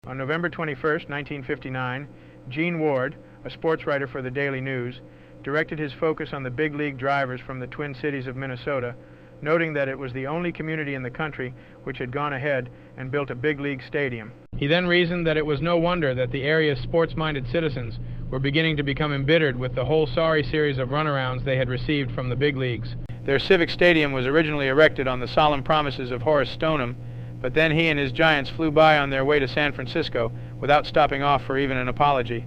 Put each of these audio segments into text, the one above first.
On November 21, 1959, Gene Ward, a sports writer for the Daily News, directed his focus on the big league drivers from the Twin Cities of Minnesota, noting that it was the only community in the country which had gone ahead and built a big league stadium. He then reasoned that it was no wonder that the area's sports-minded citizens were beginning to become embittered with the whole sorry series of runarounds they had received from the big leagues. Their civic stadium was originally erected on the solemn promises of Horace Stoneham, but then he and his Giants flew by on their way to San Francisco without stopping off for even an apology.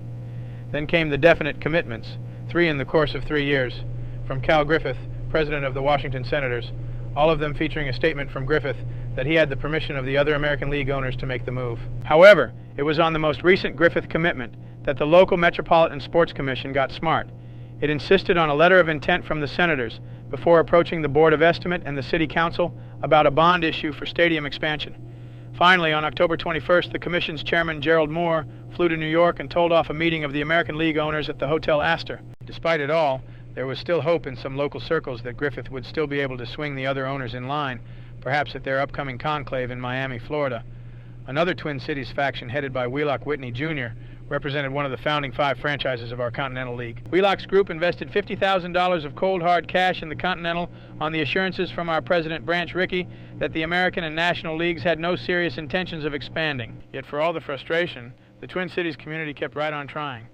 Then came the definite commitments, 3 in the course of 3 years, from Cal Griffith, president of the Washington Senators, all of them featuring a statement from Griffith that he had the permission of the other American League owners to make the move. However, it was on the most recent Griffith commitment that the local Metropolitan Sports Commission got smart. It insisted on a letter of intent from the Senators before approaching the Board of Estimate and the City Council about a bond issue for stadium expansion. Finally, on October 21st, the Commission's chairman, Gerald Moore, flew to New York and told off a meeting of the American League owners at the Hotel Astor. Despite it all, there was still hope in some local circles that Griffith would still be able to swing the other owners in line, perhaps at their upcoming conclave in Miami, Florida. Another Twin Cities faction headed by Wheelock Whitney, Jr., represented one of the founding 5 franchises of our Continental League. Wheelock's group invested $50,000 of cold hard cash in the Continental on the assurances from our president, Branch Rickey, that the American and National Leagues had no serious intentions of expanding. Yet for all the frustration, the Twin Cities community kept right on trying.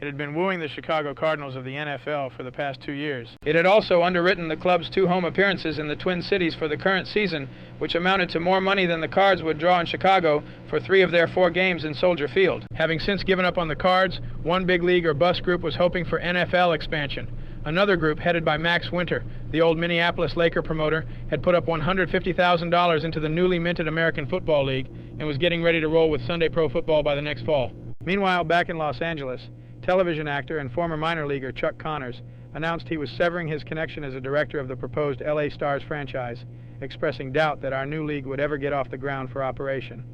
It had been wooing the Chicago Cardinals of the NFL for the past 2 years. It had also underwritten the club's 2 home appearances in the Twin Cities for the current season, which amounted to more money than the Cards would draw in Chicago for 3 of their 4 games in Soldier Field. Having since given up on the Cards, one big league or bust group was hoping for NFL expansion. Another group, headed by Max Winter, the old Minneapolis Laker promoter, had put up $150,000 into the newly minted American Football League and was getting ready to roll with Sunday Pro Football by the next fall. Meanwhile, back in Los Angeles, television actor and former minor leaguer Chuck Connors announced he was severing his connection as a director of the proposed LA Stars franchise, expressing doubt that our new league would ever get off the ground for operation.